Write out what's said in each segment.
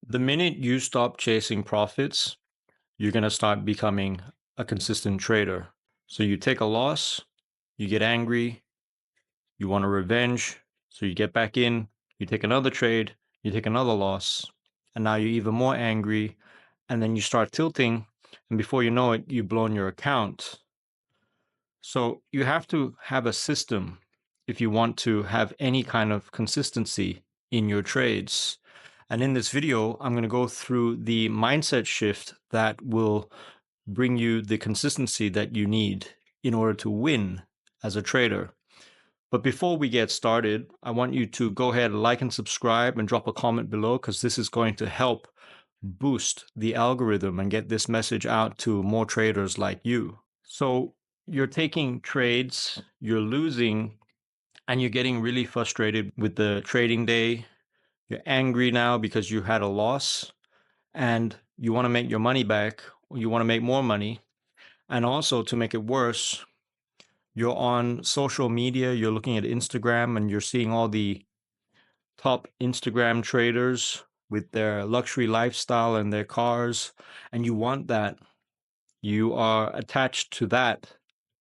The minute you stop chasing profits, you're going to start becoming a consistent trader. So you take a loss, you get angry, you want a revenge. So you get back in, you take another trade, you take another loss, and now you're even more angry. And then you start tilting. And before you know it, you've blown your account. So you have to have a system if you want to have any kind of consistency in your trades. And in this video, I'm going to go through the mindset shift that will bring you the consistency that you need in order to win as a trader. But before we get started, I want you to go ahead, like and subscribe, and drop a comment below because this is going to help boost the algorithm and get this message out to more traders like you. So you're taking trades, you're losing, and you're getting really frustrated with the trading day. You're angry now because you had a loss and you want to make your money back, or you want to make more money. And also, to make it worse, you're on social media, you're looking at Instagram, and you're seeing all the top Instagram traders with their luxury lifestyle and their cars, and you want that. You are attached to that.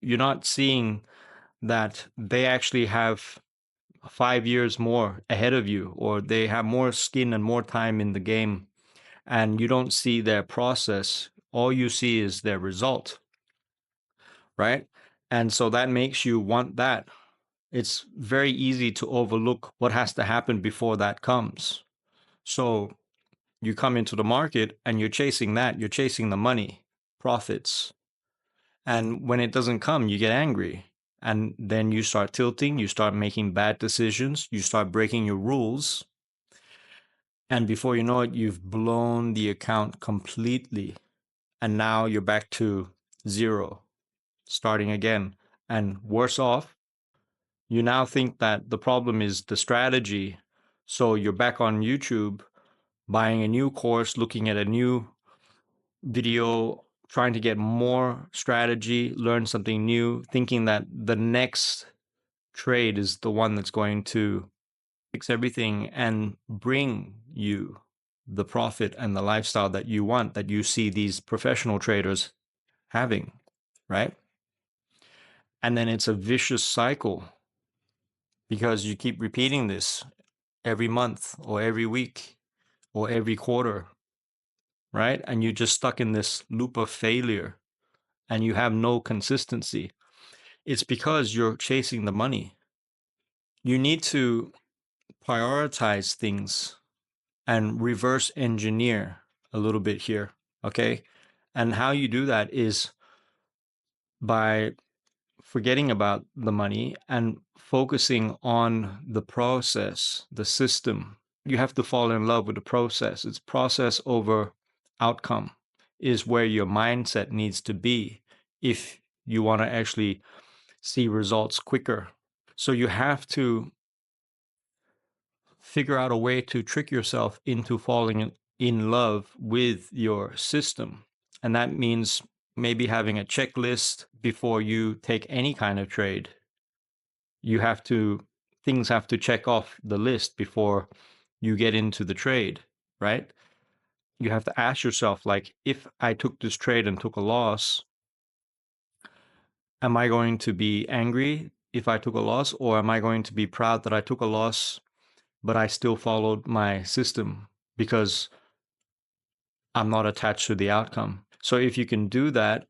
You're not seeing that they actually have 5 years more ahead of you, or they have more skin and more time in the game, and you don't see their process. All you see is their result, right? And so that makes you want that. It's very easy to overlook what has to happen before that comes. So you come into the market and you're chasing that, you're chasing the money, profits. And when it doesn't come, you get angry. And then you start tilting, you start making bad decisions, you start breaking your rules. And before you know it, you've blown the account completely. And now you're back to zero, starting again. And worse off, you now think that the problem is the strategy. So you're back on YouTube, buying a new course, looking at a new video, trying to get more strategy, learn something new, thinking that the next trade is the one that's going to fix everything and bring you the profit and the lifestyle that you want, that you see these professional traders having, right? And then it's a vicious cycle because you keep repeating this every month or every week or every quarter, right? And you're just stuck in this loop of failure and you have no consistency. It's because you're chasing the money. You need to prioritize things and reverse engineer a little bit here, okay? And how you do that is by forgetting about the money and focusing on the process, the system. You have to fall in love with the process. It's process over outcome is where your mindset needs to be if you want to actually see results quicker. So you have to figure out a way to trick yourself into falling in love with your system. And that means maybe having a checklist before you take any kind of trade. You have to, things have to check off the list before you get into the trade, right? You have to ask yourself, like, if I took this trade and took a loss, am I going to be angry if I took a loss, or am I going to be proud that I took a loss but I still followed my system because I'm not attached to the outcome? So if you can do that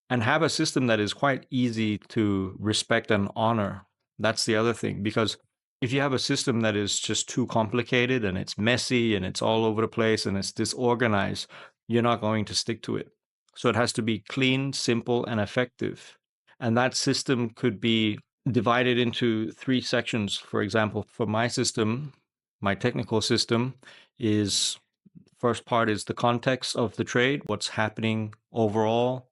and have a system that is quite easy to respect and honor, that's the other thing. Because if you have a system that is just too complicated and it's messy and it's all over the place and it's disorganized, you're not going to stick to it. So it has to be clean, simple, and effective. And that system could be divided into three sections. For example, for my system, my technical system is, first part is the context of the trade, what's happening overall.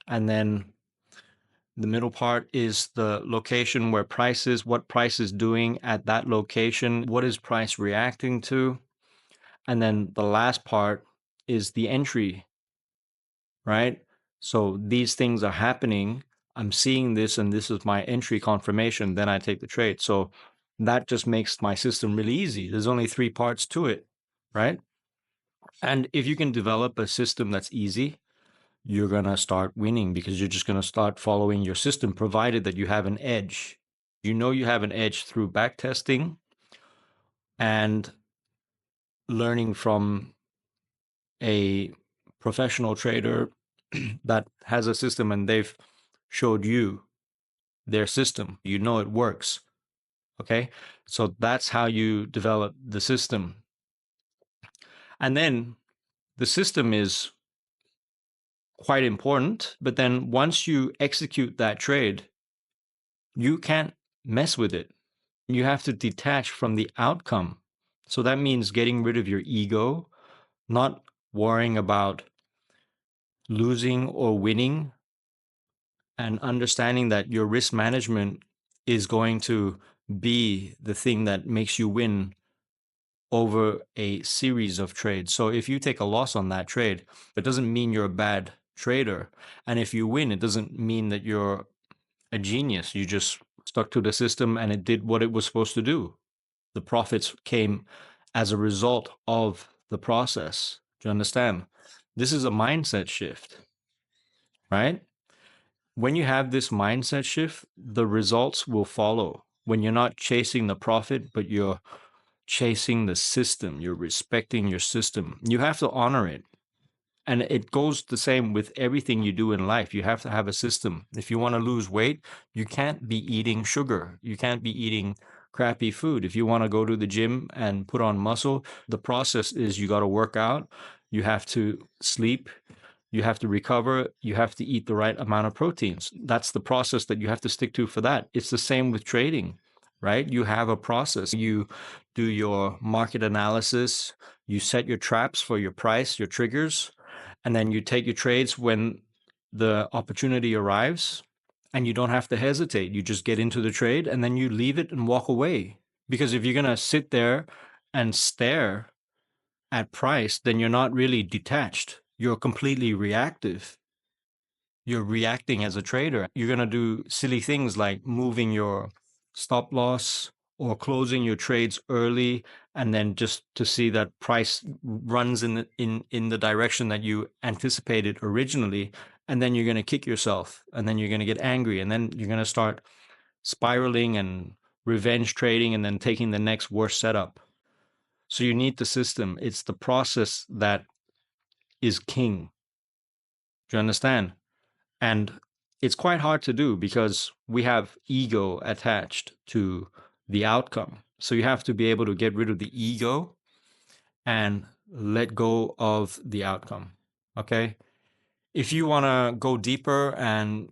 And then the middle part is the location where price is, what price is doing at that location, what is price reacting to. And then the last part is the entry, right? So these things are happening. I'm seeing this and this is my entry confirmation. Then I take the trade. So that just makes my system really easy. There's only three parts to it, right? And if you can develop a system that's easy, you're going to start winning because you're just going to start following your system, provided that you have an edge. You know you have an edge through back testing and learning from a professional trader that has a system and they've showed you their system. You know it works. Okay. So that's how you develop the system. And then the system is quite important. But then once you execute that trade, you can't mess with it. You have to detach from the outcome. So that means getting rid of your ego, not worrying about losing or winning, and understanding that your risk management is going to be the thing that makes you win over a series of trades. So if you take a loss on that trade, it doesn't mean you're a bad trader. And if you win, it doesn't mean that you're a genius. You just stuck to the system and it did what it was supposed to do. The profits came as a result of the process. Do you understand? This is a mindset shift, right? When you have this mindset shift, the results will follow. When you're not chasing the profit, but you're chasing the system, you're respecting your system. You have to honor it. And it goes the same with everything you do in life. You have to have a system. If you want to lose weight, you can't be eating sugar. You can't be eating crappy food. If you want to go to the gym and put on muscle, the process is you got to work out, you have to sleep, you have to recover, you have to eat the right amount of proteins. That's the process that you have to stick to for that. It's the same with trading, right? You have a process. You do your market analysis, you set your traps for your price, your triggers, and then you take your trades when the opportunity arrives, and you don't have to hesitate. You just get into the trade and then you leave it and walk away. Because if you're going to sit there and stare at price, then you're not really detached. You're completely reactive. You're reacting as a trader. You're going to do silly things like moving your stop loss or closing your trades early, and then just to see that price runs in the direction that you anticipated originally, and then you're going to kick yourself, and then you're going to get angry, and then you're going to start spiraling and revenge trading, and then taking the next worst setup. So you need the system. It's the process that is king. Do you understand? And it's quite hard to do because we have ego attached to the outcome. So you have to be able to get rid of the ego and let go of the outcome. Okay. If you want to go deeper and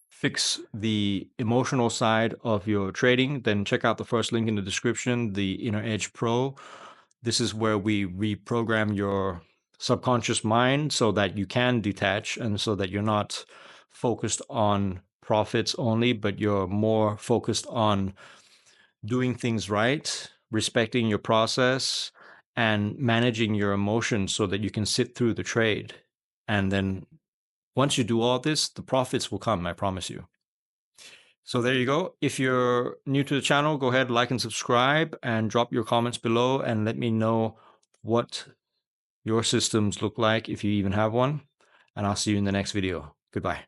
fix the emotional side of your trading, then check out the first link in the description, the Inner Edge Pro. This is where we reprogram your subconscious mind so that you can detach and so that you're not focused on profits only, but you're more focused on doing things right, respecting your process, and managing your emotions so that you can sit through the trade. And then once you do all this, the profits will come, I promise you. So there you go. If you're new to the channel, go ahead, like and subscribe, and drop your comments below and let me know what your systems look like if you even have one. And I'll see you in the next video. Goodbye.